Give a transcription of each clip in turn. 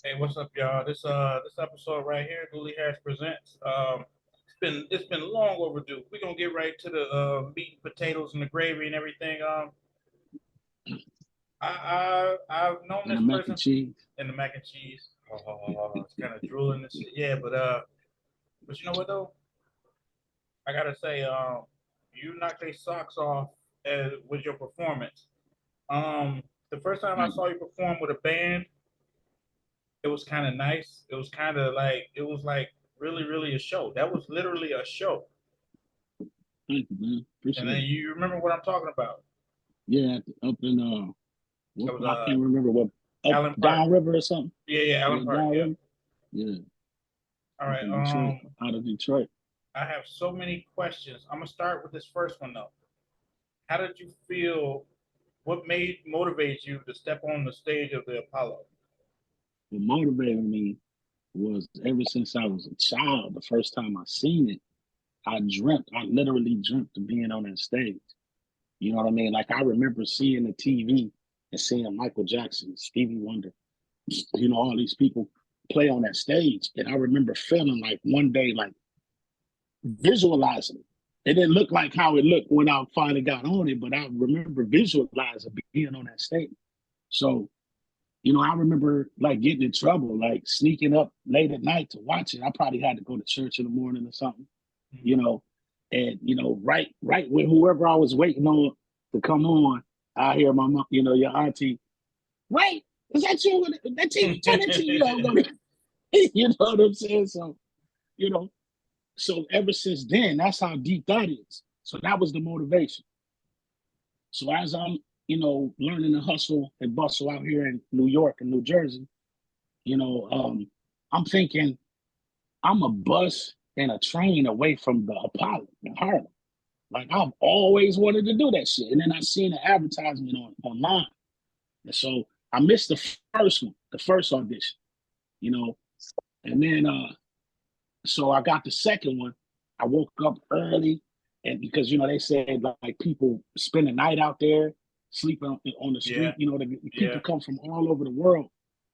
Hey, what's up, y'all? This episode right here, Dooley Harris presents. It's been long overdue. We're gonna get right to the meat and potatoes and the gravy and everything. I've known And this the mac and person cheese. and the mac and cheese. Oh, it's kind of drooling and shit. Yeah, but you know what though? I gotta say, you knocked their socks off with your performance. Um, the first time I Thank you. saw you perform with a band, it was kind of nice. It was kind of like it was like really, really a show. That was literally a show. Thank you, man. And Appreciate then it. you remember what I'm talking about? Yeah, up in It what was I can't remember what up Allen Park. downriver or something. Yeah, yeah, Allen Yeah, Park. Yeah. downriver. Yeah, All up right. in Detroit, out of Detroit. I have so many questions. I'm gonna start with this first one though. How did you feel? What made motivate you to step on the stage of the Apollo? What motivated me was ever since I was a child. The first time I seen it, I literally dreamt of being on that stage. You know what I mean? Like I remember seeing the TV and seeing Michael Jackson, Stevie Wonder, all these people play on that stage. And I remember feeling like one day, like visualizing it. It didn't look like how it looked when I finally got on it, but I remember visualizing being on that stage. So, I remember like getting in trouble, like sneaking up late at night to watch it. I probably had to go to church in the morning or something, you Mm-hmm. know, and right with whoever I was waiting on to come on, I hear my mom, your auntie, wait, is that you? That TV, turn that TV on, go to, you know what I'm saying? So, you know, so ever since then, that's how deep that is. So that was the motivation. So as I'm, learning to hustle and bustle out here in New York and New Jersey, you know, um, I'm thinking I'm a bus and a train away from the Apollo in Harlem. Like I've always wanted to do that shit. And then I seen an advertisement online. And so I missed the first one, the first audition, you know. And then so I got the second one. I woke up early, and because they said like people spend the night out there, sleeping on the Yeah, street. The yeah, people come from all over the world,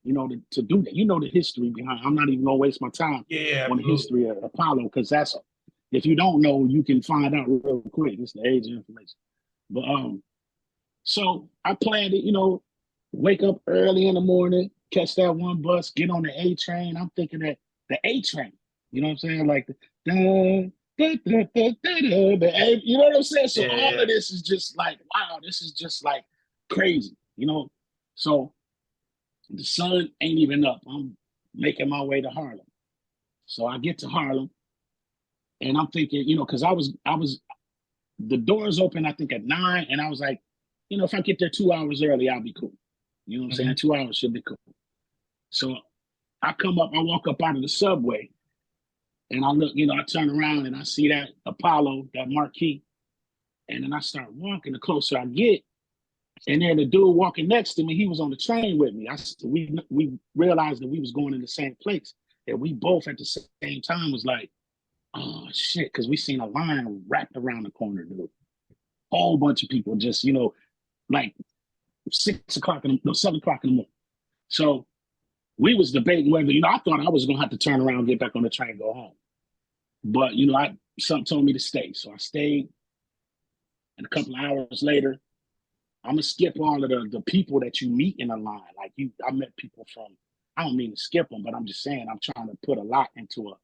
to do that. You know the history behind. I'm not even gonna waste my time yeah, yeah, on the absolutely. history of Apollo because that's if you don't know, you can find out real quick. It's the age of information. But so I planned it. Wake up early in the morning, catch that one bus, get on the A train. I'm thinking that the A train. You know what I'm saying? Like the da, da, da, da, da, da, the A, you know what I'm saying? So Yeah, all yeah. of this is just like, wow, this is just like crazy. So the sun ain't even up. I'm making my way to Harlem. So I get to Harlem and I'm thinking, because I was the doors open, I think at 9, and I was like, if I get there 2 hours early, I'll be cool. You know what I'm saying? Mm-hmm. 2 hours should be cool. So I walk up out of the subway and I look, I turn around and I see that Apollo, that marquee, and then I start walking. The closer I get, and then the dude walking next to me, he was on the train with me. We realized that we was going in the same place, and we both at the same time was like, oh shit, because we seen a line wrapped around the corner, dude. Whole bunch of people just, like 6 o'clock no, 7 o'clock in the morning. So we was debating whether, I thought I was gonna have to turn around, get back on the train, and go home. But something told me to stay. So I stayed, and a couple of hours later, I'm gonna skip all of the people that you meet in a line. Like I met people from, I don't mean to skip them, but I'm just saying I'm trying to put a lot into a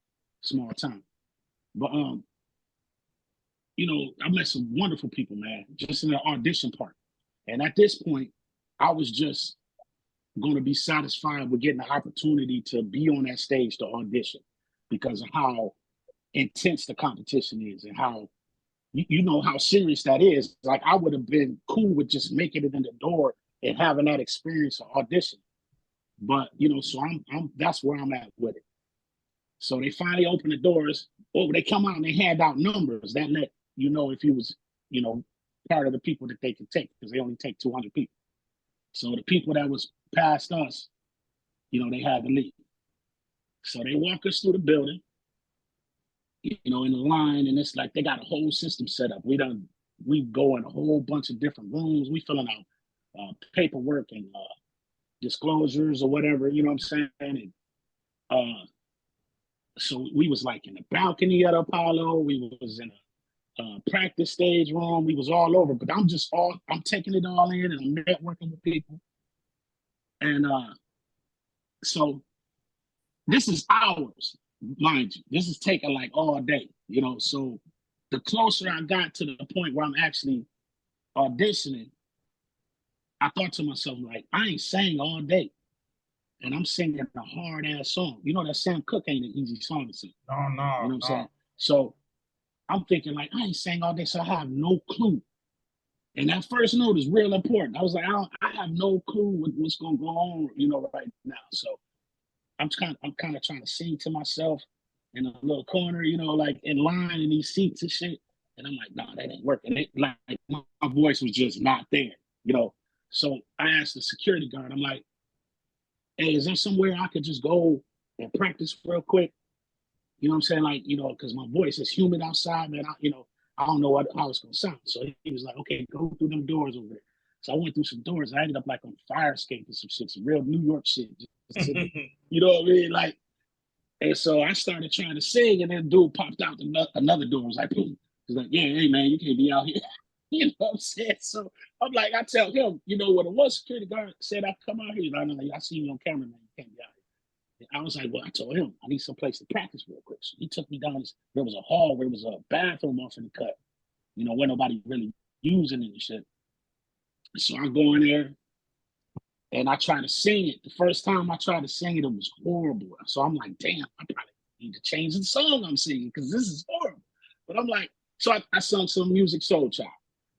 small time. But I met some wonderful people, man, just in the audition part. And at this point, I was just going to be satisfied with getting the opportunity to be on that stage to audition because of how intense the competition is and how you know how serious that is. Like I would have been cool with just making it in the door and having that experience of audition. But so I'm that's where I'm at with it. So they finally open the doors. Oh, they come out and they hand out numbers that let you know if you was, you know, part of the people that they can take because they only take 200 people. So the people that was past us, they had to leave. So they walk us through the building, in the line, and it's like they got a whole system set up. We go in a whole bunch of different rooms. We filling out paperwork and disclosures or whatever, you know what I'm saying? And so we was like in the balcony at Apollo, we was in a practice stage room, we was all over, but I'm taking it all in and I'm networking with people. And so this is hours, mind you. This is taking like all day, you know. So the closer I got to the point where I'm actually auditioning, I thought to myself, like, I ain't sang all day. And I'm singing a hard ass song. You know that Sam Cooke ain't an easy song to sing. No, You know no, what I'm saying? no. So I'm thinking like I ain't sang all day, so I have no clue. And that first note is real important. I was like, I have no clue what's gonna go on, you know, right now. So I'm kind of trying to sing to myself in a little corner, you know, like in line in these seats and shit. And I'm like, nah, that ain't working. Like my voice was just not there, you know. So I asked the security guard, I'm like, hey, is there somewhere I could just go and practice real quick? You know what I'm saying? Like, you know, because my voice is humid outside, man. I don't know how it's gonna sound. So he was like, okay, go through them doors over there. So I went through some doors. I ended up like on fire escape and some shit, some real New York shit. You know what I mean? Like, and so I started trying to sing, and then dude popped out another door. I was like, boom. He's like, yeah, hey man, you can't be out here. You know what I'm saying? So I'm like, I tell him, you know, when the one security guard said I come out here, he's like, no, I see you on camera, man. You can't be out here. And I was like, well, I told him I need some place to practice real quick. So he took me down. There was a hall where there was a bathroom off in the cut. You know, where nobody really using it and shit. So I go in there and I try to sing it. The first time I tried to sing it, it was horrible. So I'm like, damn, I probably need to change the song I'm singing because this is horrible. But I'm like, so I sung some Music Soul Child.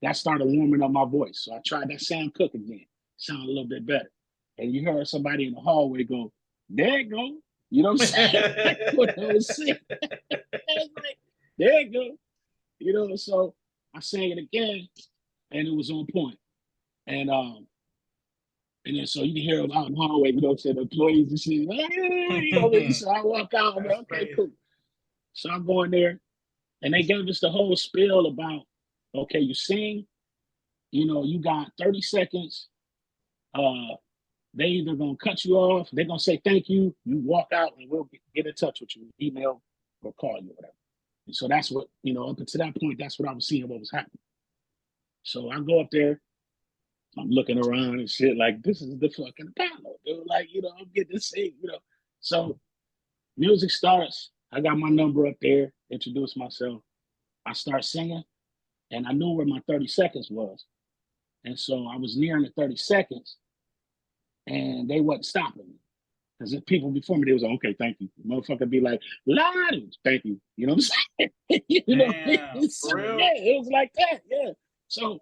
That started warming up my voice. So I tried that Sam Cooke again. Sound a little bit better. And you heard somebody in the hallway go, there you go. You know what I'm saying? What I was singing. Like, there you go. You know, so I sang it again and it was on point. And then so you can hear them out in the hallway, you know what I'm saying, the employees and shit. Hey, you know what I mean? So I walk out, I'm like, okay, cool. So I'm going there, and they gave us the whole spiel about, okay, you sing, you know, you got 30 seconds. They either gonna cut you off, they're gonna say thank you, you walk out, and we'll get in touch with you, email or call you, or whatever. And so that's what, you know, up until that point, that's what I was seeing what was happening. So I go up there, I'm looking around and shit like this is the fucking Apollo, dude. Like, you know, I'm getting to sing, you know. So music starts. I got my number up there, introduce myself. I start singing, and I knew where my 30 seconds was. And so I was nearing the 30 seconds, and they wasn't stopping me. Because the people before me, they was like, okay, thank you. The motherfucker be like, Lord, thank you. You know what I'm saying? You know, Damn, so, for real? yeah, it was like that, yeah. So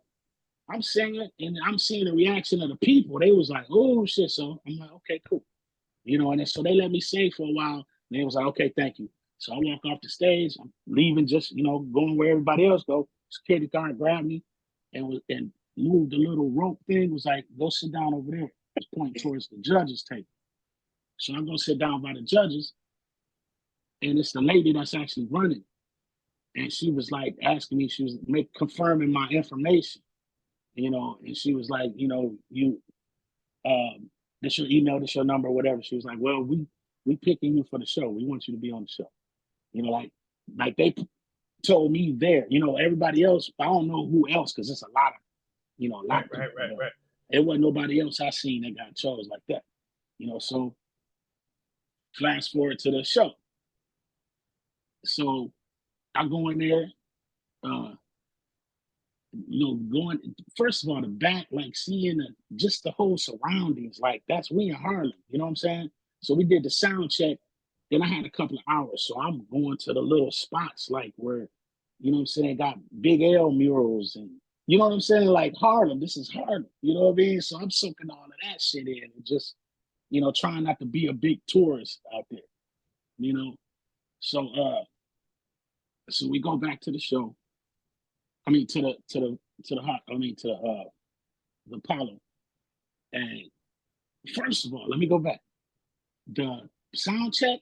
I'm singing and I'm seeing the reaction of the people. They was like, oh shit. So I'm like, okay, cool. You know, and then, so they let me sing for a while. And they was like, okay, thank you. So I walk off the stage. I'm leaving, just, you know, going where everybody else go. Security guard grabbed me and moved the little rope thing. Was like, go sit down over there. It's pointing towards the judges' table. So I'm gonna sit down by the judges, and it's the lady that's actually running. And she was like asking me, she was confirming my information, you know, and she was like, you know, this your email, this your number, whatever. She was like, well, we picking you for the show. We want you to be on the show. You know, like they told me there. You know, everybody else, I don't know who else, because it's a lot of, you know, a lot of people. Right. It wasn't nobody else I seen that got chose like that. You know, so fast forward to the show. So I go in there, you know, going first of all the back, like seeing just the whole surroundings, like that's we in Harlem, you know what I'm saying? So we did the sound check, then I had a couple of hours, so I'm going to the little spots like where, you know what I'm saying, got Big L murals and you know what I'm saying, like Harlem. This is Harlem, you know what I mean? So I'm soaking all of that shit in and just, you know, trying not to be a big tourist out there, you know. So so we go back to the show. I mean to the Apollo. And first of all, let me go back. The sound check,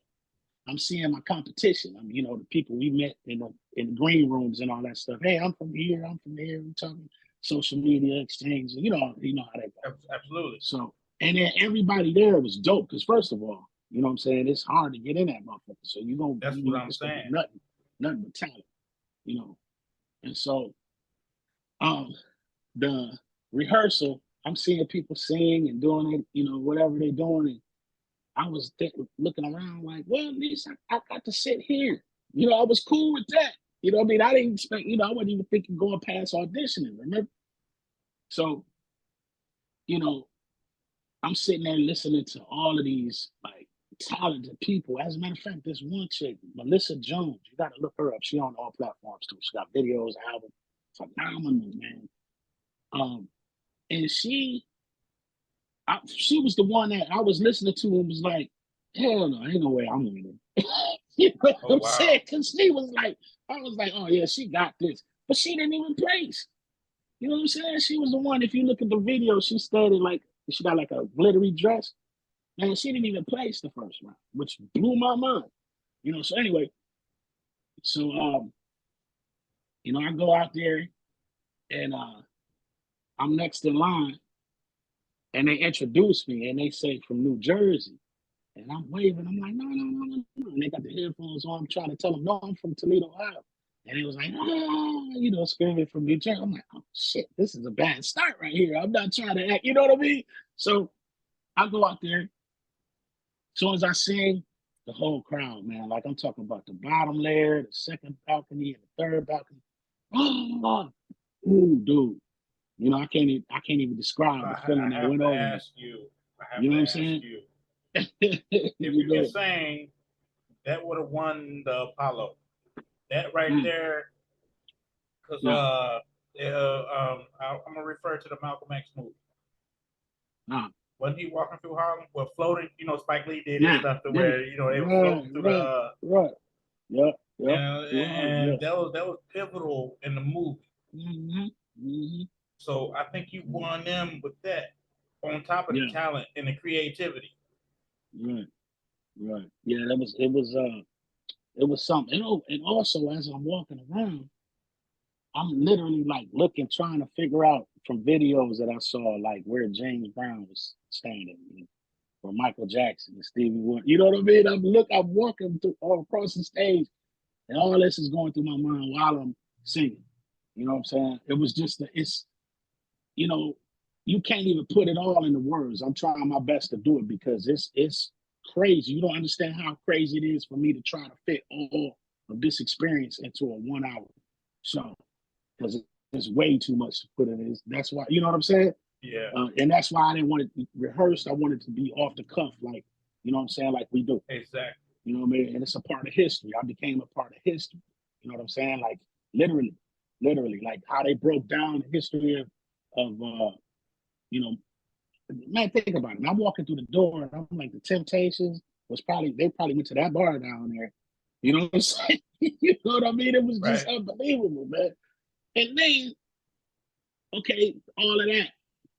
I'm seeing my competition. I'm, you know, the people we met in the green rooms and all that stuff. Hey, I'm from here. I'm from there. We're talking social media exchange. You know how they go. Absolutely. So And then everybody there was dope. Because first of all, you know what I'm saying? It's hard to get in that motherfucker. So That's what I'm it's gonna be saying. nothing but talent, you know. And so um the rehearsal, I'm seeing people sing and doing it, you know, whatever they're doing. And I was looking around like, well, at least I got to sit here. You know, I was cool with that. You know what I mean? I didn't expect, you know, I wasn't even thinking going past auditioning, remember? So, you know, I'm sitting there listening to all of these like talented people. As a matter of fact, this one chick, Melissa Jones, you got to look her up. She on all platforms too. She got videos, album, phenomenal, man. Um, and she was the one that I was listening to and was like, hell no, ain't no way I'm winning. You know what Oh I'm wow. saying? Because she was like, I was like, oh yeah, she got this. But she didn't even place. You know what I'm saying? She was the one, if you look at the video, she started like, she got like a glittery dress. Man, she didn't even place the first round, which blew my mind. You know, so anyway, so you know, I go out there and I'm next in line and they introduce me and they say from New Jersey. And I'm waving. I'm like, no, no, no, no, no. And they got the headphones on. I'm trying to tell them, no, I'm from Toledo, Ohio. And it was like, ah, you know, screaming from New Jersey. I'm like, oh shit, this is a bad start right here. I'm not trying to act, you know what I mean? So I go out there. As soon as I sing, the whole crowd, man, like I'm talking about the bottom layer, the second balcony, and the third balcony. Oh, ooh, dude. You know, I can't even describe the feeling I that have went to over me. ask you. I have You to know what I'm ask saying? you. If You you can know. sing, that would have won the Apollo. That right Mm, there, because nah, I'm gonna refer to the Malcolm X movie. nah. Wasn't he walking through Harlem? Well, floating. You know, Spike Lee did his Yeah, stuff to yeah, where they were right, floating through the. right, right. Yep, yep, right, And yeah. that was pivotal in the movie. Mm-hmm, mm-hmm, So I think you won them with that, on top of the yeah, talent and the creativity. right, right. Yeah, it was something. And also as I'm walking around, I'm literally like looking, trying to figure out from videos that I saw, like where James Brown was standing, you know, or Michael Jackson and Stevie Wonder. You know what I mean? I'm walking through all across the stage, and all this is going through my mind while I'm singing. You know what I'm saying? It was just, it's, you know, you can't even put it all into words. I'm trying my best to do it because it's crazy. You don't understand how crazy it is for me to try to fit all of this experience into a 1 hour show because it's way too much to put in it. That's why, you know what I'm saying? Yeah, And that's why I didn't want it rehearsed. I wanted to be off the cuff, like, you know what I'm saying? Like we do. exactly. You know what I mean? And it's a part of history. I became a part of history. You know what I'm saying? Like literally, literally, like how they broke down the history of you know, man, think about it. And I'm walking through the door and I'm like, the Temptations they probably went to that bar down there. You know what I'm saying? You know what I mean? It was just Right. unbelievable, man. And then, okay, all of that.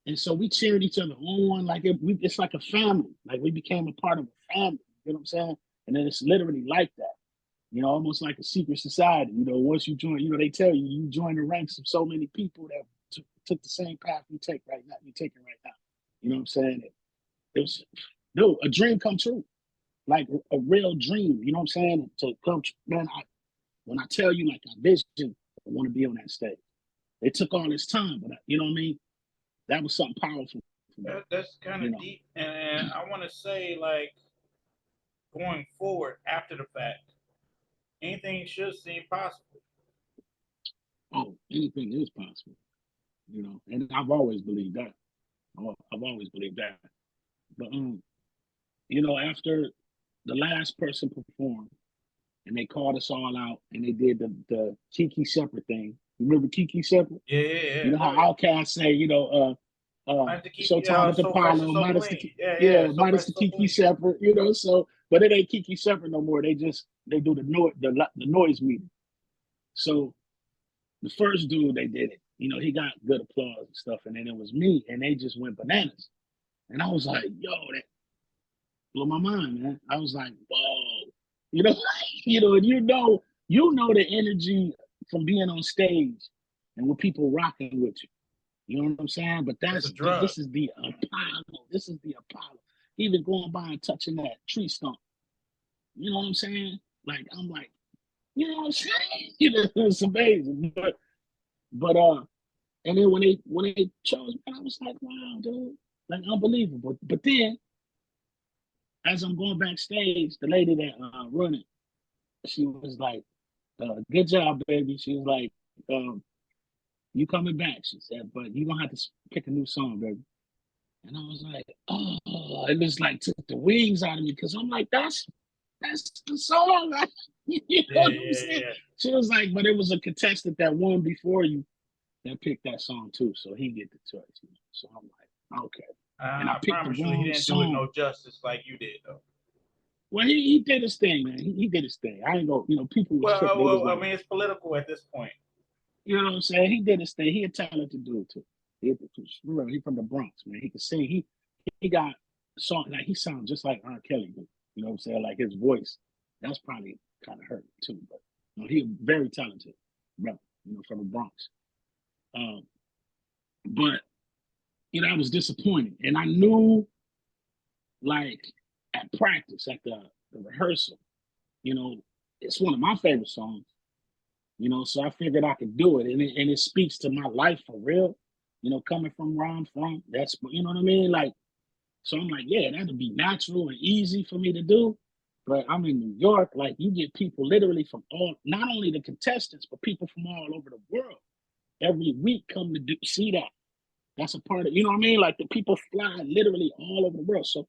And so we cheered each other on like it's like a family. Like we became a part of a family. You know what I'm saying? And then it's literally like that. You know, almost like a secret society. You know, once you join, you know, they tell you you join the ranks of so many people that took the same path you take right now. You take it right now. You know what I'm saying? It was, dude, a dream come true, like a real dream. You know what I'm saying? To come, man. When I tell you, like, I vision, I want to be on that stage. It took all this time, but you know what I mean? That was something powerful for me. That's kind You of know, deep, and I want to say like going forward after the fact, anything should seem possible. oh, anything is possible. You know, and I've always believed that. I've always believed that. But you know, after the last person performed, and they called us all out, and they did the Kiki Shepard thing. You remember Kiki Shepard? Yeah, yeah, You yeah. know Oh how yeah. Outcasts say, you know, Minus the Kiki, Showtime at the so fresh and Apollo, so minus clean. the Yeah, yeah. yeah, So minus fresh the and so Kiki clean. Shepard, you know. So, but it ain't Kiki Shepard no more. They do the noise meter. So the first dude they did it, you know, he got good applause and stuff, and then it was me, and they just went bananas, and I was like, yo, that blew my mind, man. I was like, whoa, you know, and you know the energy from being on stage and with people rocking with you. You know what I'm saying? But It's a drug. this is the Apollo. This is the Apollo. Even going by and touching that tree stump. You know what I'm saying? Like I'm like, you know what I'm saying? You know, it's amazing. But and then when they chose me, I was like, wow, dude, like unbelievable. But then as I'm going backstage, the lady that run it, she was like, good job, baby. She was like, you coming back? She said, but you gonna have to pick a new song, baby. And I was like, oh, it was like took the wings out of me because I'm like, that's the song. You know Yeah, what I'm yeah, saying? yeah. She was like, but it was a contestant that won before you that picked that song too, so he get the choice. You know? So I'm like, okay. And I I picked the promise you, he wrong didn't do it song. no justice like you did, though. Well, he did his thing, man. He did his thing. I ain't go, you know, people was tripping. They was I like, mean, it's political at this point. you know what I'm saying? He did his thing. He a talented dude too. Remember, he from the Bronx, man. He could sing. He got song like he sounds just like Kelly do. You know what I'm saying? Like his voice. That's probably kind of hurt too. But you know, he very talented, bro. You know, from the Bronx. Um, but you know, I was disappointed, and I knew, like at practice, at the rehearsal, you know, it's one of my favorite songs. You know, so I figured I could do it, and it speaks to my life for real. You know, coming from where I'm from, that's you know what I mean. Like, so I'm like, yeah, that'd be natural and easy for me to do. But I'm in New York, like you get people literally from all, not only the contestants, but people from all over the world every week come to see that. That's a part of, you know what I mean? Like the people fly literally all over the world. So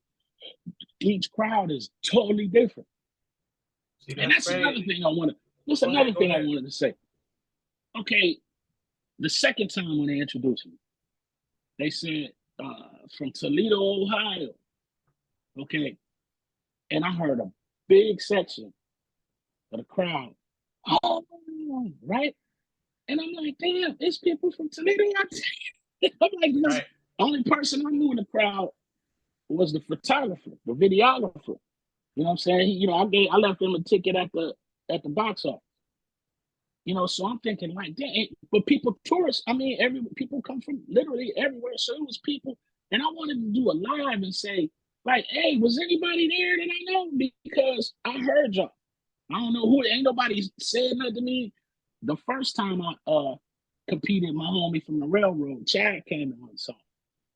each crowd is totally different. See, And that's that's another crazy. thing I wanted. That's Go ahead, another go thing I ahead. wanted to say. Okay, the second time when they introduced me, they said from Toledo, Ohio. Okay, and I heard a big section of the crowd. Oh, right. And I'm like, damn, it's people from Toledo. I'm like, because Right. the only person I knew in the crowd was the photographer, the videographer. You know what I'm saying? You know, I left him a ticket at the box office. You know, so I'm thinking like, damn, but people, tourists, I mean, people come from literally everywhere. So it was people, and I wanted to do a live and say, like, hey, was anybody there that I know? Because I heard y'all. I don't know who, ain't nobody said nothing to me. The first time I competed, my homie from the railroad, Chad, came in on the song.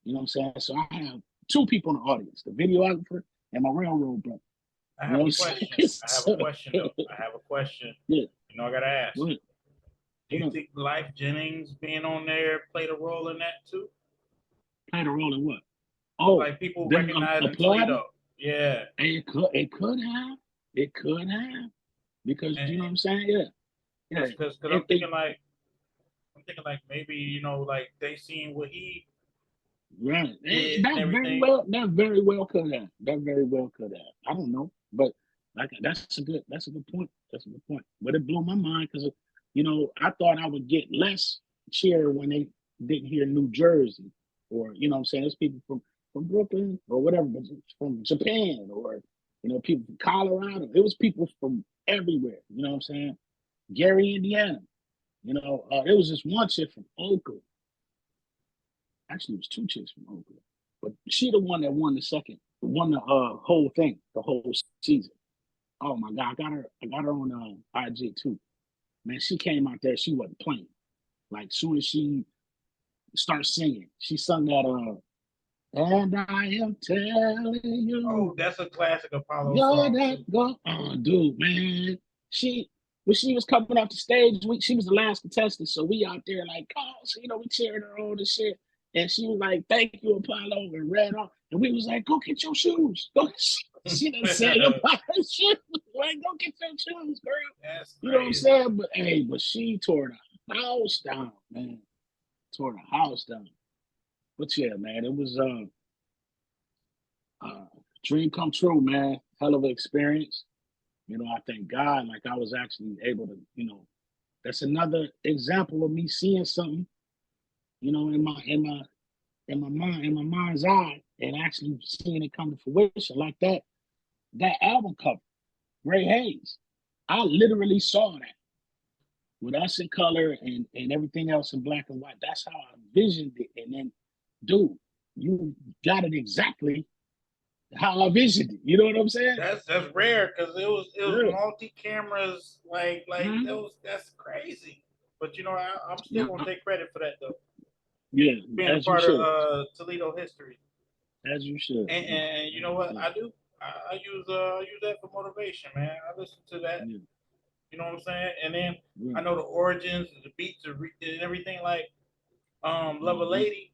You know what I'm saying? So I have two people in the audience, the videographer and my railroad brother. I You have know a what I'm question. saying? I have a So, question, though. I have a question. yeah, You know, I gotta ask. go ahead. Do Hold you on. think Life Jennings being on there played a role in that too? Played a role in what? Oh, Like people them recognizing applauding? Toledo. Yeah. It could have. It could have. Because And you know what I'm saying? Yeah. Yeah. because It I'm thinking like maybe like they seen what he right. did and everything. That very well could have. That very well could have. I don't know. But like that's a good point. That's a good point. But it blew my mind because you know, I thought I would get less cheer when they didn't hear New Jersey or you know what I'm saying, there's people from Brooklyn or whatever, but from Japan or you know, people from Colorado. It was people from everywhere, you know what I'm saying? Gary, Indiana. You know, it was just one chick from Unkle. Actually, it was two chicks from Unkle. But she the one that won the second, won the whole thing, the whole season. Oh my God, I got her on IG too. Man, she came out there, she wasn't playing. Like soon as she starts singing, she sung that and I am telling Oh, you, that's a classic Apollo you're song that too. go. Oh, dude, man. She when she was coming off the stage, she was the last contestant. So we out there like, oh, so you know, we cheering her on and shit. And she was like, thank you, Apollo, and ran off. And we was like, go get your shoes. Go she done said about her shoes. Like, go get your shoes, girl. That's You know what I'm crazy. saying? But hey, but she tore the house down, man. Tore the house down. But yeah, man, it was dream come true, man. Hell of an experience. You know, I thank God, like I was actually able to, you know, that's another example of me seeing something, you know, in my mind's eye and actually seeing it come to fruition like that. That album cover, Ray Hayes. I literally saw that with us in color and everything else in black and white. That's how I envisioned it. And then, dude, you got it exactly how I visioned it. You know what I'm saying? That's rare because it was Yeah. multi cameras. Like Mhm. that's crazy. But I'm still Yeah. gonna take credit for that though, Yeah. being a As you part of should. Toledo history. As you should. And you know what Yeah. I do? I use that for motivation, man. I listen to that. Yeah. You know what I'm saying? And then Yeah. I know the origins, the beats, and everything. Like Love a Mhm. Lady.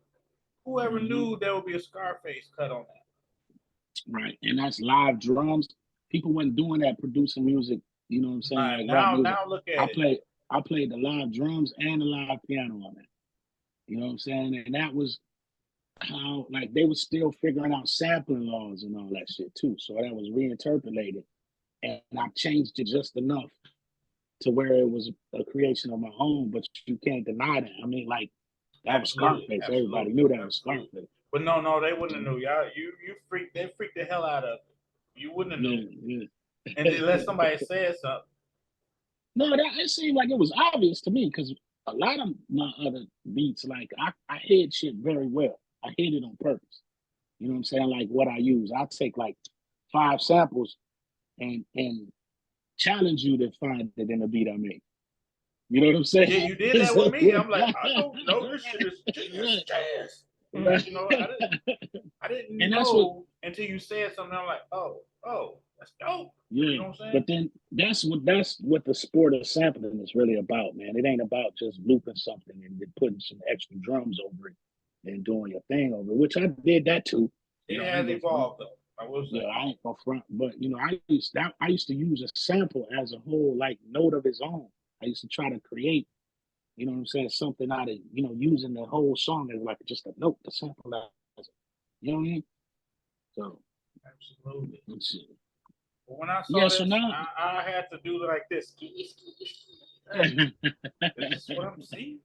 Whoever Mhm. knew there would be a Scarface cut on that? Right. And that's live drums. People wasn't doing that producing music, you know what I'm saying, Nah, like rap music. now look I at it. played I played the live drums and the live piano on it. You know what I'm saying? And that was how like they were still figuring out sampling laws and all that shit too. So that was reinterpolated. And I changed it just enough to where it was a creation of my own, but you can't deny that. I mean, like that was Absolutely, Scarface. Everybody absolutely, knew that was absolutely. Scarface. But no, they wouldn't have Mhm. knew. Y'all, they freaked the hell out of it. You wouldn't have knew, Yeah, and unless yeah. somebody said something. No, that it seemed like it was obvious to me because a lot of my other beats, like I hid shit very well. I hid it on purpose. You know what I'm saying? Like what I use. I take like 5 samples and challenge you to find it in a beat I made. You know what I'm Yeah, saying? you did that with me. I'm like, I don't know. This shit is genius jazz. I didn't And that's what know until you said something. I'm like, oh, that's dope. You yeah. know what I'm saying? But then that's what the sport of sampling is really about, man. It ain't about just looping something and then putting some extra drums over it and doing your thing over it, which I did that too. You It know, I ain't has go front. evolved though. I will Yeah, say. I ain't go front. But I used to use a sample as a whole like note of its own. I used to try to create, you know what I'm saying, something out of, using the whole song as like just a note, the sample as you know what I mean? So Absolutely. let's see. But when I Yeah, saw so this, now I had to do like this. Ski, ski, ski. Like, is this what I'm seeing?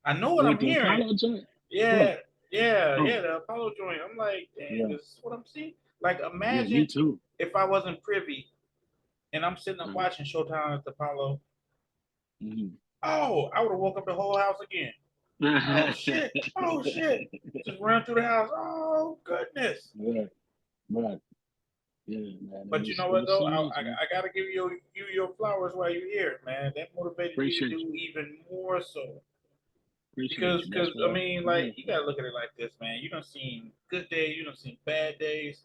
I know what with I'm the hearing. Apollo joint. Yeah, What? Oh, the Apollo joint. I'm like, dang, yeah, is this what I'm seeing? Like, yeah, me imagine too. if I wasn't privy and I'm sitting up Right. watching Showtime at the Apollo. Mhm. Oh, I would have woke up the whole house again. Oh shit! Oh shit! Just run through the house. Oh goodness! Right, right. Yeah, man. But you know It what was though? serious, man. I gotta give you your flowers while you're here, man. That motivated me to Appreciate you. do even more so. Appreciate Because you. cause, That's what I I mean, like yeah. you gotta look at it like this, man. You done seen good days, you done seen bad days.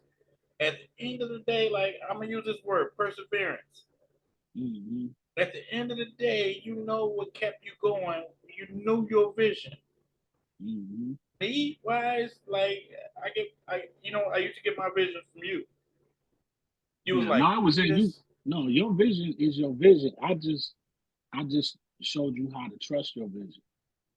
At the end of the day, like I'm gonna use this word, perseverance. Mm-hmm. At the end of the day, you know what kept you going. You knew your vision. Mm-hmm. Me wise, like I used to get my vision from you. You was Yeah, like, no, I you was see in you. this? No, your vision is your vision. I just showed you how to trust your vision.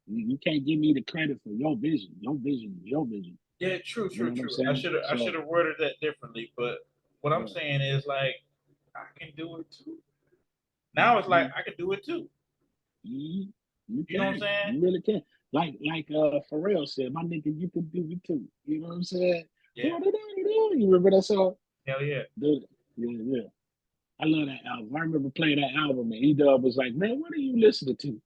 You can't give me the credit for your vision. Your vision is your vision. Yeah, true, You true, know what I'm true. saying? I should So have worded that differently, but what I'm yeah. saying is like I can do it too. Now it's like Mm-hmm. I can do it too. Mhm. You You know what I'm can. saying? You really can. Like Pharrell said, my nigga, you can do it too. You know what I'm saying? Yeah. You remember that song? Hell yeah. Dude, yeah, yeah. I love that album. I remember playing that album and E-Dub was like, man, what are you listening to?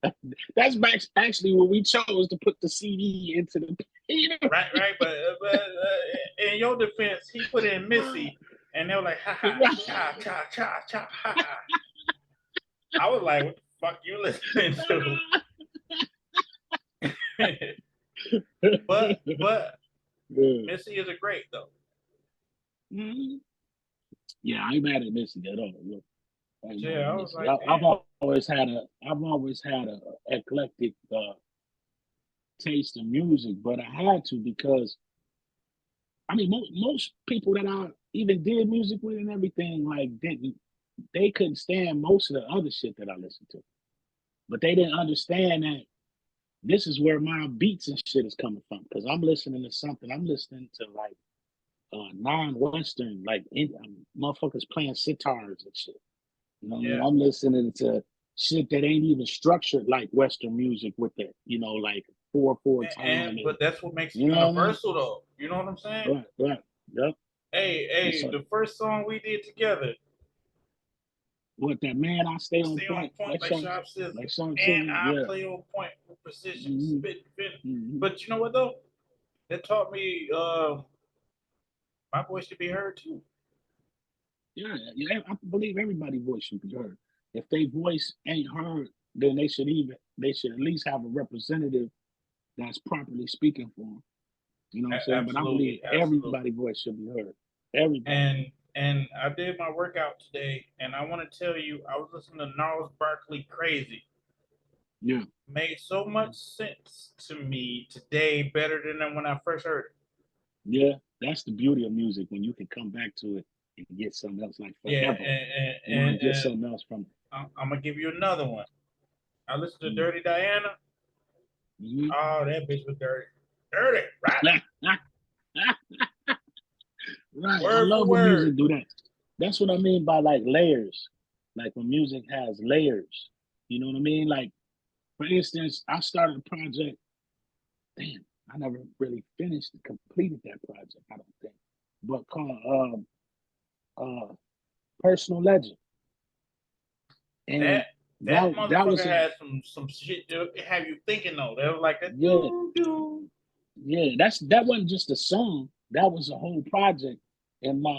That's actually when we chose to put the CD into the you know. Right, right. But in your defense, he put in Missy, and they were like, ha ha, cha cha cha cha ha ha. I was like, what the fuck you listening to? but Yeah. Missy is a great though. Mhm. Yeah, I ain't mad at Missy at all. Look, I ain't mad Yeah, at I was Missy. like, I've damn. always had a eclectic taste in music, but I had to because I mean most people that I even did music with and everything like didn't they couldn't stand most of the other shit that I listened to, but they didn't understand that this is where my beats and shit is coming from because I'm listening to something. I'm listening to like non-Western, like motherfuckers playing sitars and shit. You know what I mean? Yeah, I'm listening to shit that ain't even structured like Western music with it, like 4/4 time and but that's what makes it you know what I mean? universal though. You know what I'm saying? Right, right, yep. And Hey, so, the first song we did together, What that man, I stay on Stay on point. point like sharp scissors. Like Sean And Scissors, I yeah. play on point with precision, Mm-hmm. spit, finish. Mm-hmm. But you know what though? That taught me my voice should be heard too. Yeah, yeah, I believe everybody's voice should be heard. If their voice ain't heard, then they should at least have a representative that's properly speaking for them. You know what I'm saying? But I believe Absolutely, absolutely. everybody's voice should be heard. Everybody. And I did my workout today, and I want to tell you, I was listening to Gnarls Barkley Crazy. Yeah. Made so much sense to me today, better than when I first heard it. Yeah, that's the beauty of music when you can come back to it and get something else like Yeah, forever. You know, and get something else from it. I'm gonna give you another one. I listened to Mm-hmm. Dirty Diana. Mm-hmm. Oh, that bitch was dirty. Dirty, right? Right. Word I love for when word. music do that. That's what I mean by like layers. Like when music has layers. You know what I mean? Like, for instance, I started a project. Damn, I never really finished and completed that project, I don't think. But called Personal Legend. And That that was motherfucker had some shit to have you thinking though. They were like a yeah, doo. yeah. That wasn't just a song. That was a whole project. And the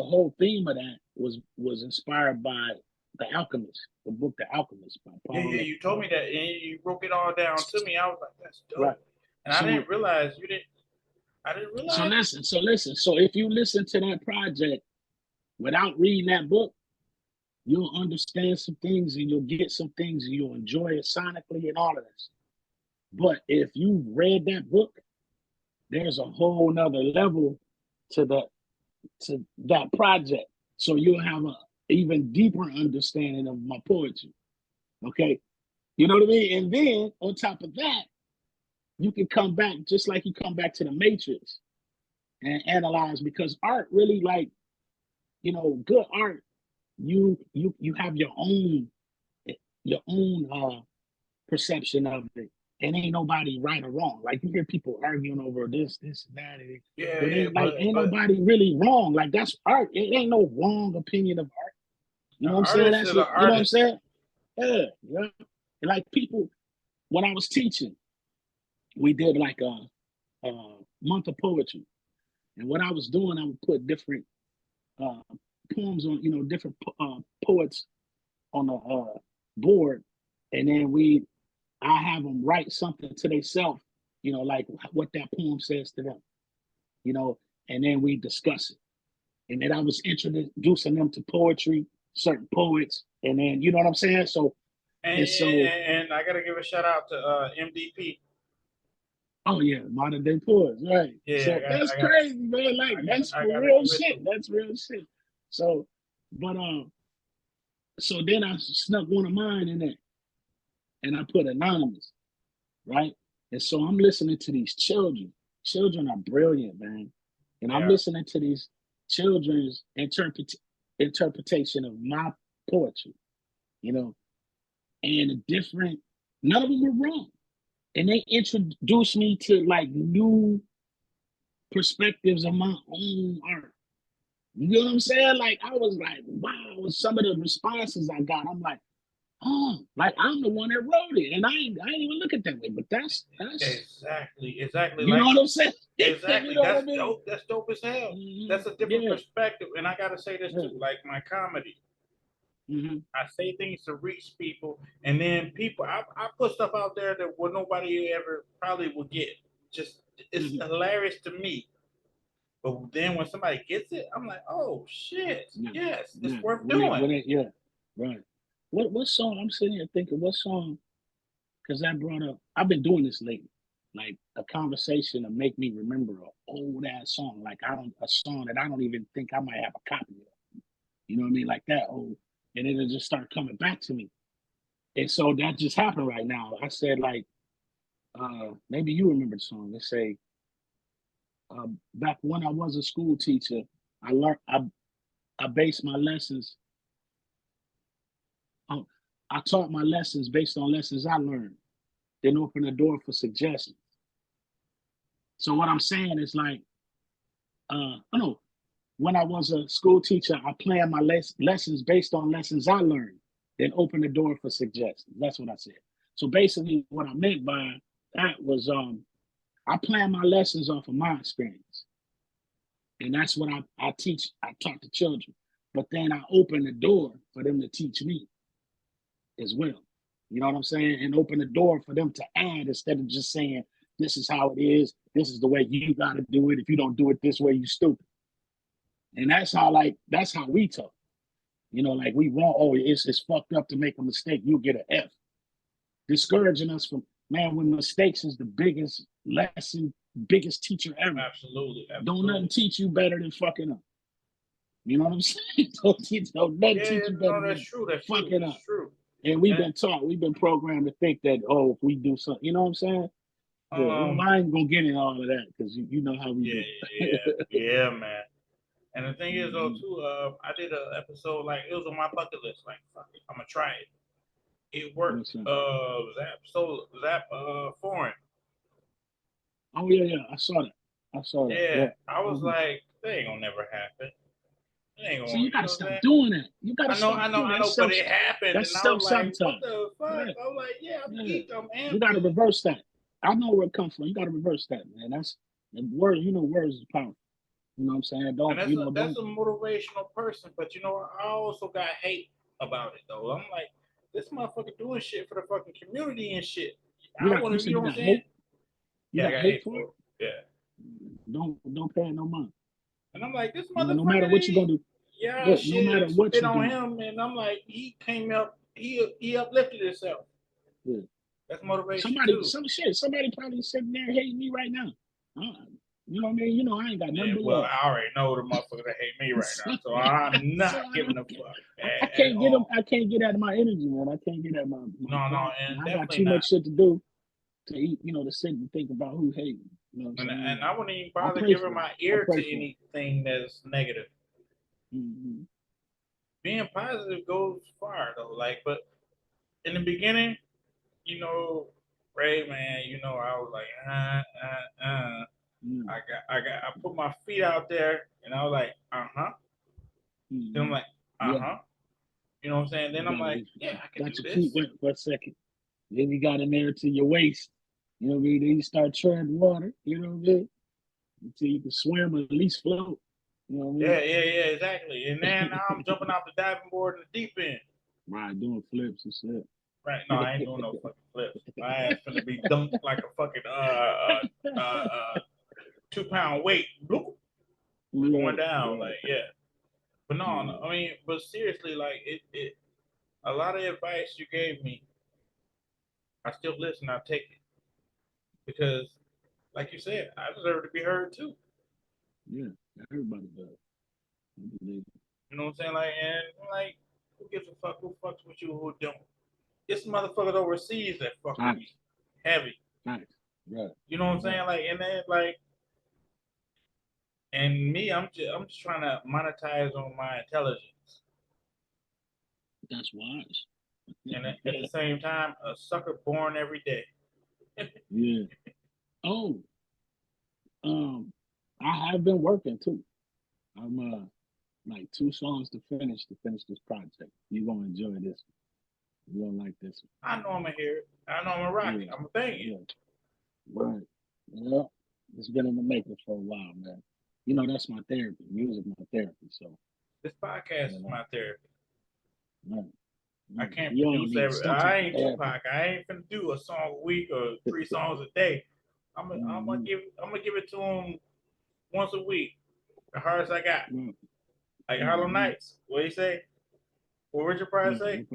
whole theme of that was inspired by The Alchemist, the book The Alchemist by Yeah, Paulo. you told me that, and you broke it all down to me. I was like, that's dope. Right. And So, I didn't realize you didn't. I didn't realize. so listen. So if you listen to that project without reading that book, you'll understand some things and you'll get some things and you'll enjoy it sonically and all of this. But if you read that book, there's a whole nother level to that project. So you'll have a even deeper understanding of my poetry. Okay. You know what I mean? And then on top of that, you can come back just like you come back to the matrix and analyze, because art really, like, good art, you have your own perception of it. And ain't nobody right or wrong. Like you hear people arguing over this, and that, Yeah, but yeah, ain't but nobody really wrong. Like that's art. It ain't no wrong opinion of art. You the know what I'm saying? artist That's is an what you know what I'm artist. saying? Yeah, yeah. Like people, when I was teaching, we did like a month of poetry, and what I was doing, I would put different uh, poems on, different poets on the board, and then I have them write something to themselves, like what that poem says to them, and then we discuss it. And then I was introducing them to poetry, certain poets, and then you know what I'm saying. So And, and so, and I gotta give a shout out to MDP. oh yeah, modern day poets, right? Yeah, So that's crazy, man. Like that's I for gotta real give it shit. to. That's real shit. So, but so then I snuck one of mine in there, and I put anonymous, right? And so I'm listening to these children. Children are brilliant, man. And I'm Yeah. listening to these children's interpretation of my poetry, you know, and none of them were wrong. And they introduced me to like new perspectives of my own art. You know what I'm saying? Like I was like, wow, with some of the responses I got, I'm like, oh, like I'm the one that wrote it. And I ain't even look at that way. But that's Exactly. you know Like what I'm saying? You exactly. know what I That's mean? dope. That's dope as hell. Mm-hmm. That's a different Yeah. perspective. And I gotta say this Yeah. too, like my comedy. Mm-hmm. I say things to reach people, and then people. I put stuff out there that what nobody ever probably will get. Just it's Mm-hmm. hilarious to me. But then when somebody gets it, I'm like, oh shit, Yeah. yes, it's Yeah. worth doing. Yeah. Right. What song I'm sitting here thinking, what song, because that brought up, I've been doing this lately. Like a conversation to make me remember an old ass song. Like a song that I don't even think I might have a copy of. You know what I mean? Like that old. And it'll just start coming back to me. And so that just happened right now. I said, like, maybe you remember the song. They say, back when I was a school teacher, I learned I based my lessons. on- I taught my lessons based on lessons I learned. Then open the door for suggestions. So what I'm saying is like, oh no, when I was a school teacher, I planned my lessons based on lessons I learned, then open the door for suggestions. That's what I said. So basically, what I meant by that was I plan my lessons off of my experience. And that's what I teach, I talk to children. But then I open the door for them to teach me as well. You know what I'm saying? And open the door for them to add instead of just saying, this is how it is. This is the way you got to do it. If you don't do it this way, you stupid. And that's how we talk. You know, like we want, oh, it's fucked up to make a mistake. You'll get an F. Discouraging us from, man, when mistakes is the biggest lesson, biggest teacher ever. Absolutely. Don't nothing teach you better than fucking up. You know what I'm saying? Don't nothing teach you better than fucking up. True. And we've been programmed to think that, oh, if we do something, you know what I'm saying? Yeah, I ain't gonna get in all of that because you know how we do. Yeah, man. And the thing is, though, too, I did an episode like it was on my bucket list. Like, fuck it, I'm gonna try it. It worked. Zap foreign. Oh yeah, I saw that. Yeah. I was like, they ain't gonna never happen. So you gotta stop doing that. You gotta stop I know, but it happened. That's self-sabotage. What the fuck? I was like, I'm geek, I'm amped. You gotta reverse that. I know where it comes from. You gotta reverse that, man. That's the word. You know, words is powerful. You know what I'm saying? That's a motivational person, but I also got hate about it though. I'm like, this motherfucker doing shit for the fucking community and shit. I want to, you know what I'm saying? Yeah, I got hate for it. Yeah. Don't pay no mind. And I'm like, this motherfucker. No matter what you gonna do. Yeah, no matter what you do. On him, and I'm like, he came up, he uplifted himself. Yeah. That's motivation. Somebody probably sitting there hating me right now. You know what I mean? You know, I ain't got nothing. Well, I already know the motherfucker that hate me right now, so I'm not giving a fuck. I can't get them. I can't get out of my energy, man. I can't get out of my. No, and I got too much shit to do to eat. You know, to sit and think about who hates me. You know what I'm saying? And I wouldn't even bother giving my ear to anything that's negative. Mm-hmm. Being positive goes far though. Like, but in the beginning, Ray, man, I was like, I put my feet out there, and I was like, Mm-hmm. Then I'm like, You know what I'm saying? Then I'm like, yeah, I can do this. Got your feet wet for a second. Then you got in there to your waist. You know what I mean? Then you start treading water. You know what I mean? Until you can swim or at least float. You know what I mean? Yeah, exactly. And then now I'm jumping off the diving board in the deep end. Right, doing flips and shit. Right. No, I ain't doing no fucking flips. My ass finna be dunked like a fucking 2-pound weight. Bloop, going down. Like, yeah. But no, I mean, but seriously, like it a lot of advice you gave me, I still listen, I take it. Because like you said, I deserve to be heard too. Yeah, everybody does. I believe it. You know what I'm saying? Like, and like, who gives a fuck? Who fucks with you? Who don't? It's motherfuckers overseas that fuck with me heavy. Right. You know what I'm saying? Like, and then like, and me, I'm just trying to monetize on my intelligence. That's wise. And at the same time, a sucker born every day. Yeah. Oh. I have been working too. I'm like 2 songs to finish this project. You're gonna enjoy this one. You're gonna like this one. I know I'm gonna hear it. I know I'm gonna rock it. I'm gonna bang it. Yeah. Right. Yeah. It's been in the making for a while, man. You know, that's my therapy. Music my therapy. So this podcast is my therapy. Right. I can't produce I ain't Tupac. I ain't finna do a song a week or 3 songs a day. I'm gonna give it to him once a week. The hardest I got. Like Harlem Nights. What do you say? What Richard Pryor say?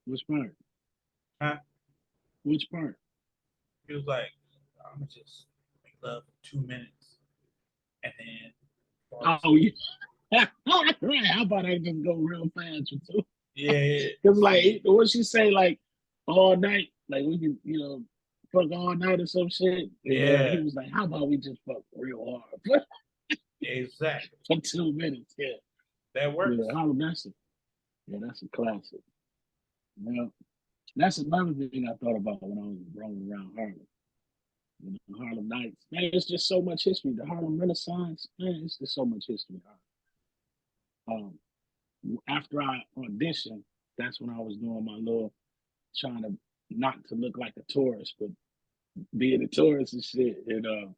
Which part? Huh? Which part? He was like, I'm gonna just make love for 2 minutes. And then oh yeah. Right. How about I just go real fast with 2? Yeah. Cause like what she say, like all night, like we can, fuck all night or some shit. Yeah. He was like, how about we just fuck real hard? Exactly. For 2 minutes, yeah. That works. Yeah, that's a classic. Yeah. That's another thing I thought about when I was rolling around Harlem. Harlem Nights. Man, it's just so much history. The Harlem Renaissance, man, it's just so much history. after I auditioned, that's when I was doing my little trying to not to look like a tourist, but being a tourist and shit. And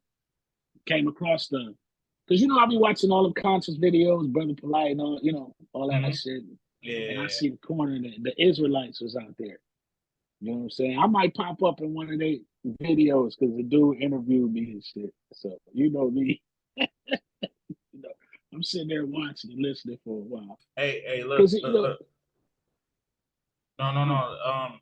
came across because I be watching all the concert videos, Brother Polite, and all all that shit. Yeah. And I see the corner that the Israelites was out there. You know what I'm saying? I might pop up in one of their videos because the dude interviewed me and shit. So you know me. I'm sitting there watching and listening for a while. Hey, look. No.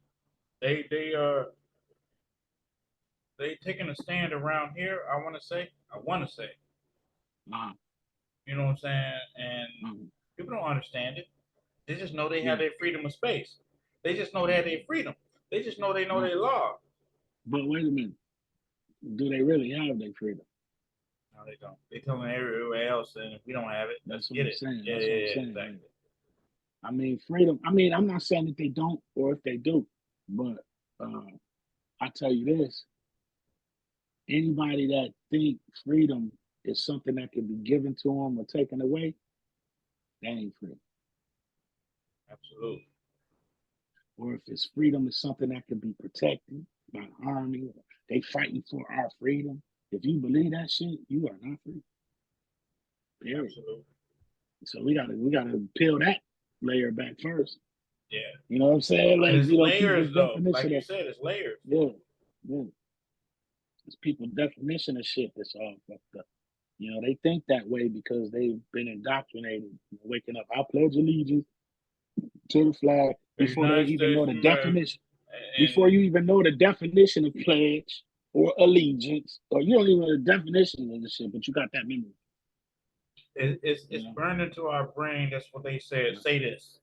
They taking a stand around here. I want to say. You know what I'm saying? And people don't understand it. They just know they have their freedom of space. They just know they have their freedom. They just know they know their law. But wait a minute. Do they really have their freedom? No, they don't. They telling everywhere else, and if we don't have it, let's get it. Saying. Yeah, That's what I'm saying. Exactly. I mean, freedom. I mean, I'm not saying that they don't or if they do, but I tell you this: anybody that think freedom is something that can be given to them or taken away, that ain't free. Absolutely. Or if it's freedom is something that can be protected by army, they fighting for our freedom. If you believe that shit, you are not free. Period. Absolutely. So we gotta peel that layer back first. Yeah. You know what I'm saying? Like, it's layers, though. Like you said, it's layers. Yeah. It's people's definition of shit that's all fucked up. They think that way because they've been indoctrinated. Waking up, I pledge allegiance to the flag before they even know the definition. Before you even know the definition of pledge or allegiance, or you don't even know the definition of the shit, but you got that memory. It's burned into our brain. That's what they said. Say this.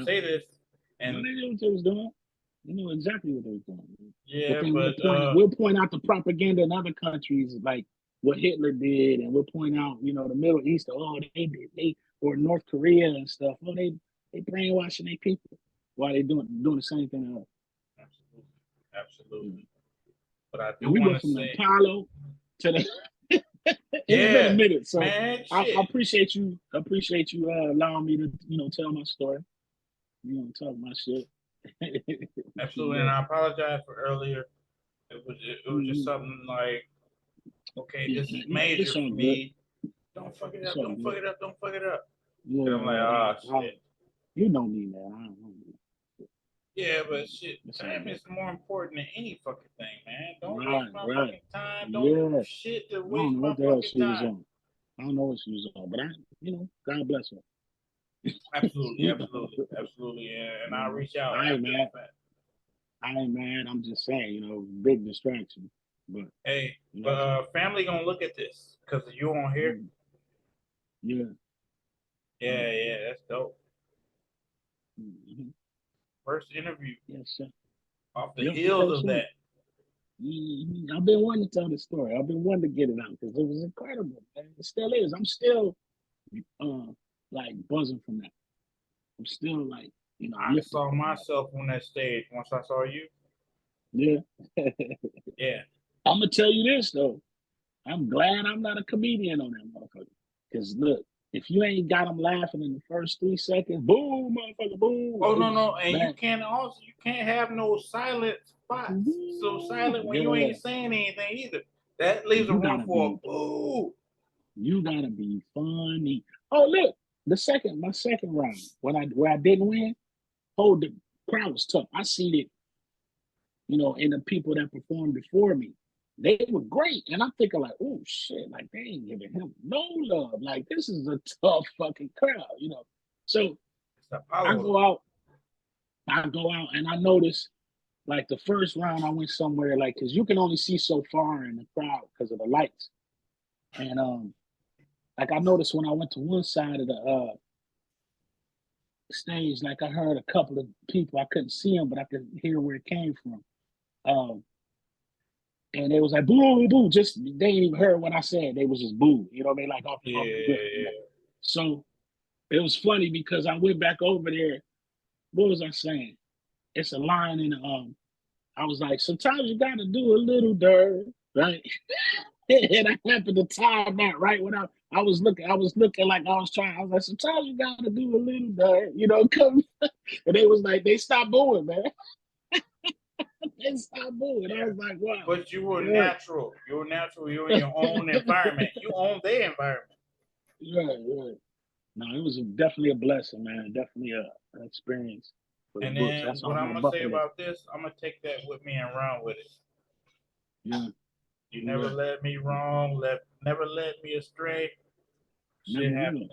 Say this. And they knew what they was doing. They knew exactly what they was doing. Yeah, but we'll point out the propaganda in other countries, like what Hitler did, and we'll point out, the Middle East. Oh, they or North Korea and stuff. Oh, they brainwashing their people while they doing the same thing to us. Absolutely. But I do we want go from say, the Apollo to the. It's been a minute, so man, I appreciate you. Allowing me to tell my story. Talk my shit. Absolutely, and I apologize for earlier. It was just something like, okay, this is major for me. Don't fuck it up. Don't fuck it up. Don't fuck it up. Yeah, and I'm like, shit. You know me, man. I don't know me. Yeah, but shit, time is more important than any fucking thing, man. Don't waste my fucking time. Don't do shit to waste my fucking time. I don't know what she was on, but God bless her. Absolutely. And I'll reach out. I ain't mad. I'm just saying, big distraction. But hey, family gonna look at this because you on here. Yeah, that's dope. First interview. Yes, sir. Off the heels of that. I've been wanting to tell the story. I've been wanting to get it out because it was incredible. Man. It still is. I'm still like buzzing from that. I'm still like, I saw myself on that stage once I saw you. Yeah. Yeah. I'm gonna tell you this though. I'm glad I'm not a comedian on that motherfucker. Because look, if you ain't got them laughing in the first 3 seconds, boom, motherfucker, boom. Oh no, and you can't have no silent spots. So silent when you ain't saying anything either. That leaves a room for a boo. You gotta be funny. Oh look, my second round where I didn't win. Oh, the crowd was tough. I seen it, in the people that performed before me. They were great. And I'm thinking like, oh shit, like they ain't giving him no love. Like this is a tough fucking crowd, So I go out and I notice like the first round I went somewhere like, cause you can only see so far in the crowd because of the lights. And like I noticed when I went to one side of the stage, like I heard a couple of people, I couldn't see them, but I could hear where it came from. And it was like boo, boo. Just they ain't even heard what I said. They was just boo. They like off the rip. So it was funny because I went back over there. What was I saying? It's a line in I was like, sometimes you gotta do a little dirt, right? And I happened to time that right when I was looking like I was trying. I was like, sometimes you gotta do a little bit, you know, come. And they was like, they stopped moving, man. They stopped moving. I Yeah. was like, wow. But you were Yeah. natural. You were natural. You're in your own environment. You own their environment. Right, right. No, it was definitely a blessing, man. Definitely an experience for the And books. then That's what on I'm my gonna say bucket list. about this, I'm gonna take that with me and run with it. Yeah, You never yeah. led me wrong. Never led me astray. Never Shit will. happening.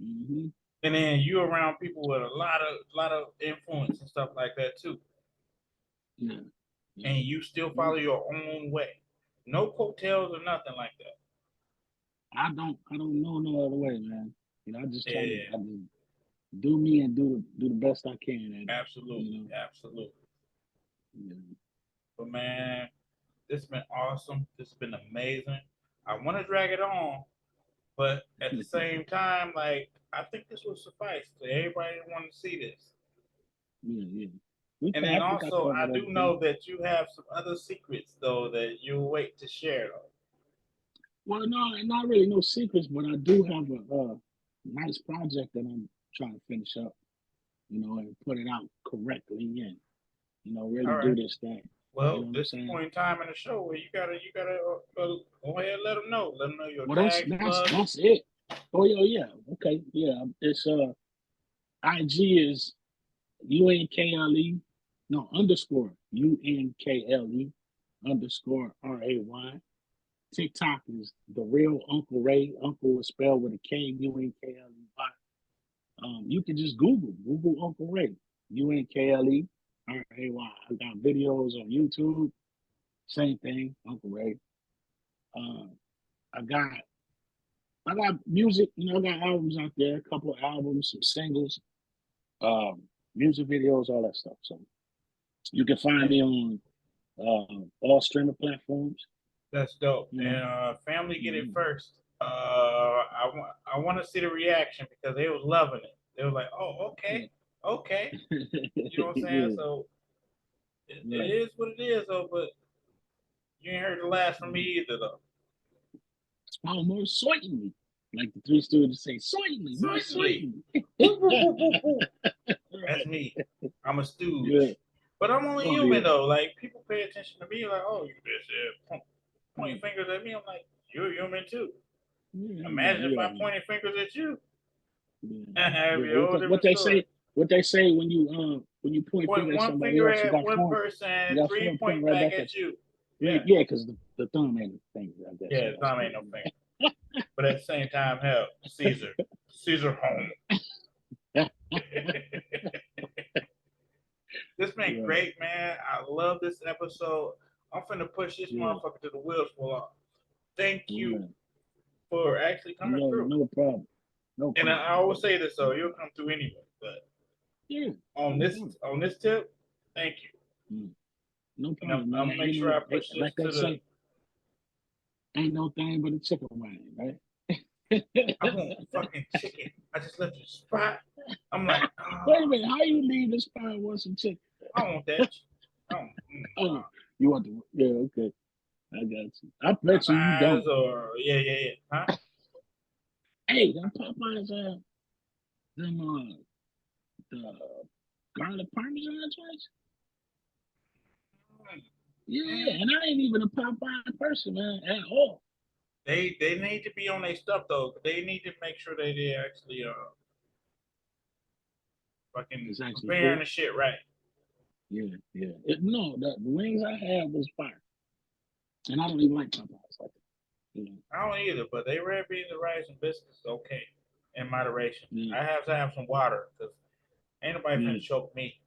Hmm. And then you around people with a lot of influence and stuff like that too. Yeah, yeah. And you still Yeah. follow your own way. No coattails or nothing like that. I don't know no other way, man. You know, Yeah, I just do me and do the best I can at it. absolutely, You know. absolutely. Yeah. But man, this has been awesome. This has been amazing. I want to drag it on, but at the same time, like I think this will suffice to everybody that want to see this. Yeah, yeah. And I then think I also, I covered do everything. know that you have some other secrets though that you'll wait to share though. Well, no, not really no secrets, but I do have a nice project that I'm trying to finish up, you know, and put it out correctly and, you know, really All do right. this thing. You know Well, what I'm this is the saying? point in time in the show where you gotta go ahead and let them know. Let them know your Well, tags, plugs. that's it. Oh yeah, yeah. Okay, yeah. It's IG is UNKLE, no underscore UNKLE underscore RAY. TikTok is the real Uncle Ray. Uncle is spelled with a KUNKLEY. You can just Google Uncle Ray, UNKLE RAY. I got videos on YouTube. Same thing, Uncle Ray. Uh, I got I got music. You know, I got albums out there. A couple of albums, some singles, um, music videos, all that stuff. So you can find me on all streaming platforms. That's dope. You know. And family get it Mhm. first. I want to see the reaction because they was loving it. They were like, "Oh, okay, Yeah. okay." You know what I'm saying? Yeah. So it Right. is what it is, though. But you ain't heard the last from me Mhm. either, though. Oh, more certainly. Like the Three Stooges say, certainly, more Certainly. certainly. Woo, woo, woo, woo, woo. That's Right. me. I'm a Yeah. stooge. But I'm only Oh human yeah. though. Like people pay attention to me, like, oh, you just Yeah. pointing fingers at me. I'm like, you're human too. Yeah. Imagine if I Yeah. pointed fingers at you. Yeah. That'd Yeah. be a whole What different they story. say? What they say when you point Point finger at one somebody finger else, at one person you and got three four point pointing right back back at at you. you. Yeah, Yeah. yeah, because the thumb ain't a finger, I guess. Yeah, Yeah, I thumb ain't suppose. no finger. But at the same time, hell, Caesar. Caesar home. Yeah. This been Right. great, man. I love this episode. I'm finna push this Yeah. motherfucker to the wheels fall off. Thank you Right. for actually coming No, through. no problem. No And I problem, always brother. say this, No so you'll problem. come through anyway. But Yeah. on No this problem. on this tip, thank you. Mm. No And I'm, problem, I'm man. gonna make sure I push this Like they to the. say, ain't no thing but a chicken wing, right? I want fucking chicken. I just left the spot. I'm like, Wait a minute, how you leave this spot and want some chicken? I want that. I want, Oh, you want the yeah, okay. I got you. I bet you Popeyes don't. or yeah. Huh? Hey, them Popeyes them the garlic parmesan joints? Yeah, Mm. and I ain't even a Popeye person, man, at all. They need to be on their stuff though. They need to make sure that they actually fucking It's actually preparing good. the shit right. Yeah, yeah. No, the wings I had was fire. And I don't even like Popeyes like that. You know. I don't either, but they red beans and rice and biscuits okay in moderation. Yeah, I have to have some water because ain't nobody yeah. finna choke me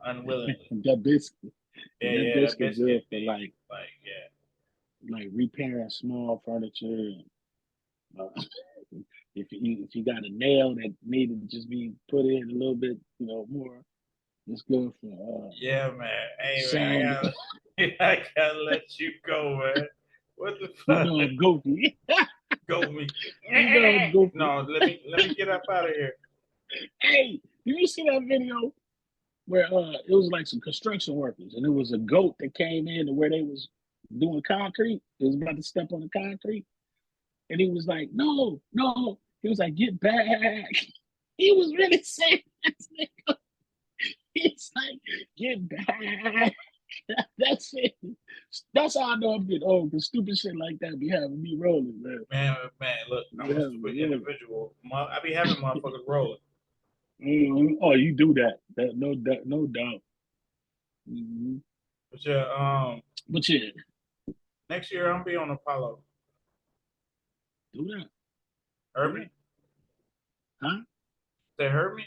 unwillingly. That biscuit. Yeah, That that biscuit good biscuit for be like yeah. like repairing small furniture. Uh, if you got a nail that needed to just be put in a little bit, you know, more, it's good for Yeah, man. Hey, man, sand. I gotta let you go, man. What the You fuck? know I'm goofy. Go me. You know I'm goofy. No, let me get up out of here. Hey, did you see that video where it was like some construction workers and it was a goat that came in to where they was doing concrete. He was about to step on the concrete. And he was like, no, no. He was like, get back. He was really saying that. He's like, get back. That's it. That's how I know I'm getting old. Because stupid shit like that be having me rolling, man. Man, look, I'm a stupid individual. I be having motherfuckers rolling. Oh, you do that. No doubt. Mm-hmm. But yeah, next year I'm be on Apollo. Do that. Heard me? Huh? They heard me?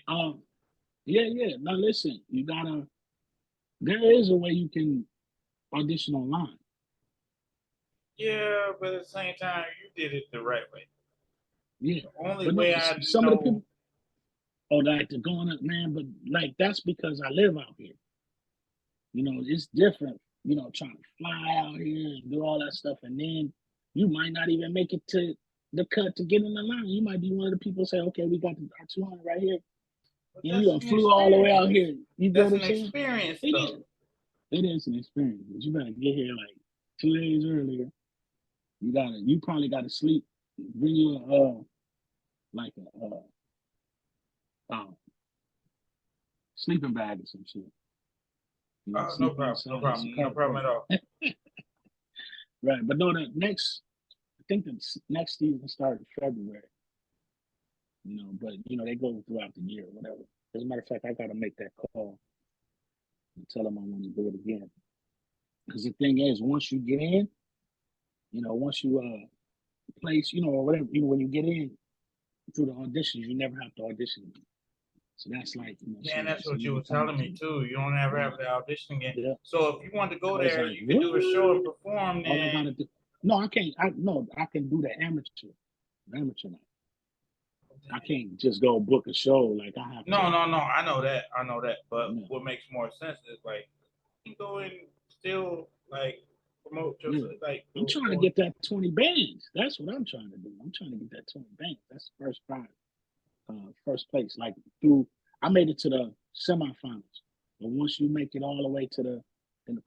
Yeah. Now listen, there is a way you can audition online. Yeah, but at the same time, you did it the right way. Yeah. The only way I some know. of the people, like they're going up, man, but like that's because I live out here. You know, it's different, trying to fly out here and do all that stuff. And then you might not even make it to the cut to get in the line. You might be one of the people say, okay, we got our 200 right here. And you flew all the way out here. You know what I'm saying? Experience, it is an experience, but you better get here like 2 days earlier. You probably gotta sleep. Bring you sleeping bag or some shit. No problem at all. Right, but no, I think the next season started in February. But they go throughout the year, whatever. As a matter of fact, I gotta make that call and tell them I want to do it again. Because the thing is, once you get in, once you place, or whatever, when you get in through the auditions, you never have to audition again. So that's like, yeah, and that's what you were telling me too. You don't ever have to audition again. Yeah. So if you want to go there, like, you can do a show and perform. Then... All I gotta do. No, I can't. I can do the amateur night. I can't just go book a show like I have. No. I know that. But what makes more sense is like you go and still like promote yourself. Like I'm trying to get that 20 bands. That's what I'm trying to do. I'm trying to get that 20 bands. That's the first prize. First place, like I made it to the semifinals, but once you make it all the way to the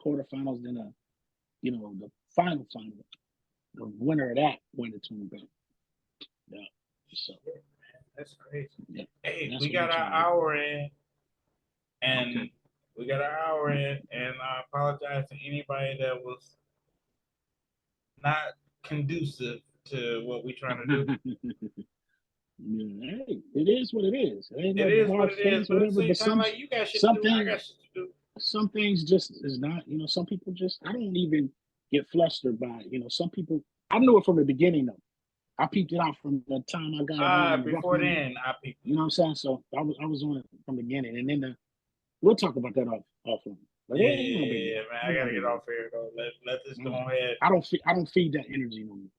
quarterfinals, then the final, the winner of that win the 20 band. Yeah, so that's crazy. Yeah. Hey, we got our hour in, and I apologize to anybody that was not conducive to what we're trying to do. Yeah, hey, it is what it is. It ain't it is what it is, but whatever. But some, like you got shit to do, I got shit to do. Some things just is not. Some people just. I don't even get flustered by it. Some people. I knew it from the beginning though. I peeped it out from the time I got it. Before then, I peeped. You know what I'm saying? So I was on it from the beginning, and then we'll talk about that offline. Yeah, man. I gotta get off here though. Let this go ahead. I don't feed that energy no more.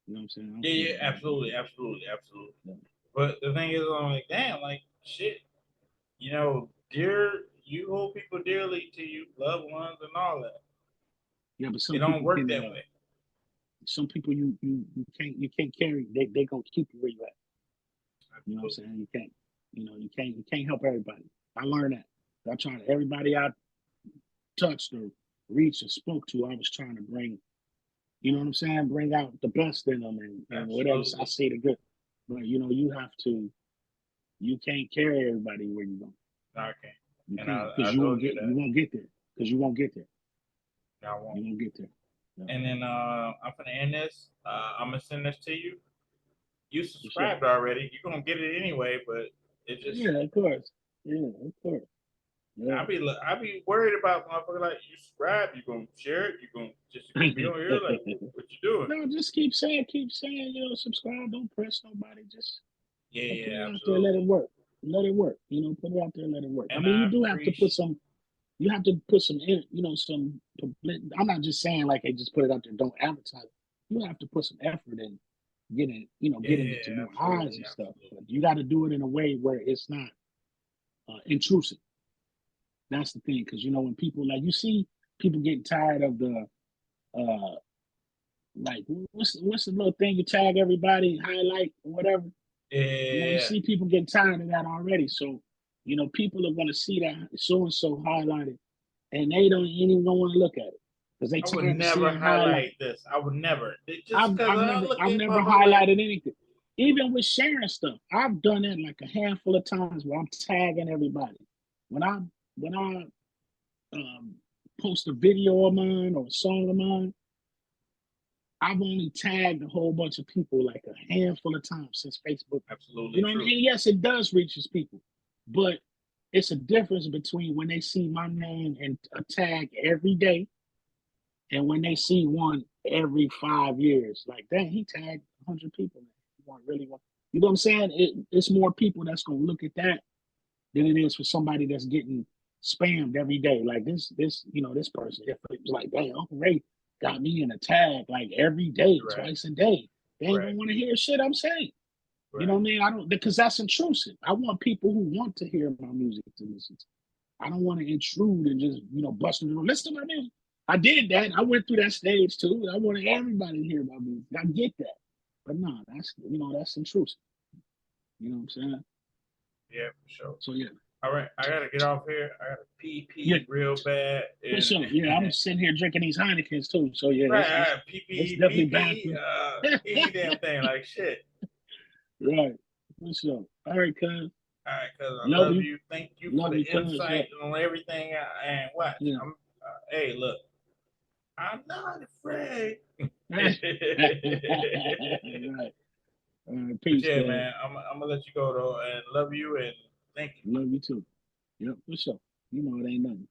You know what I'm saying? Yeah, absolutely. Yeah. But the thing is, I'm like, damn, like shit. You hold people dearly to you, loved ones, and all that. Yeah, but it don't work that way. Some people you can't carry. They gonna keep you where you at. You know what I'm saying? You can't help everybody. I learned that. I tried everybody I touched or reached or spoke to. I was trying to bring. You know what I'm saying? Bring out the best in them and whatever I see the good. But you have to. You can't carry everybody where you go. No, I can't. Because you won't get there. Because you won't get there. No, I won't. You won't get there. No. And then I'm gonna end this. I'm gonna send this to you. You subscribed already. You're gonna get it anyway, but it just of course. Yeah, of course. Yeah. I be worried about motherfucker like you subscribe, you gonna share it, you gonna be on here like what you doing? No, just keep saying, subscribe. Don't press nobody. Just put it out there, let it work. Let it work. Put it out there, let it work. And you do have to put some. You have to put some, some. I'm not just saying like, hey, just put it out there. Don't advertise. You have to put some effort in getting, getting it to more eyes and stuff. But you got to do it in a way where it's not intrusive. That's the thing, because when people you see people getting tired of the like what's the little thing you tag everybody, highlight or whatever. Yeah. You see people getting tired of that already. So people are going to see that so and so highlighted, and they don't even want to look at it. because they I would tired of never seeing highlights. highlight this. I would never. Just I've because I've I never look I've at never motherfucker like, highlighted anything. Even with sharing stuff, I've done it like a handful of times where I'm tagging everybody. When I um, post a video of mine or a song of mine, I've only tagged a whole bunch of people like a handful of times since Facebook. absolutely You know what I true. mean? And yes, it does reach its people, but it's a difference between when they see my name and a tag every day and when they see one every 5 years. Like, dang, he tagged 100 people. He want really want, you know what I'm saying? It's more people that's gonna look at that than it is for somebody that's getting spammed every day. Like this person. If it was like, dang, Uncle Ray got me in a tag like every day, Right. twice a day. They ain't Right. gonna want to hear shit I'm saying. Right. You know what I mean? I don't, because that's intrusive. I want people who want to hear my music to listen to. I don't want to intrude and just, bust in the room. Listen to my music. I did that. I went through that stage too. I wanted everybody to hear my music. I get that. But no, that's intrusive. You know what I'm saying? Yeah, for sure. So yeah. All right, I gotta get off here. I gotta pee Yeah. real bad. For sure. Yeah, I'm sitting here drinking these Heinekens too. So yeah, right, it's pee definitely bad pee for any damn thing like shit. Right. For sure. All right, cuz. All right, cuz I Love love you. you. Thank you for Love the you, cuz. insight on everything. And what? Yeah. Hey, look, I'm not afraid. Right. Peace, yeah, cuz. man, I'm gonna let you go though, and love you and thank you. Love you too. Yep, for sure. You know it ain't nothing.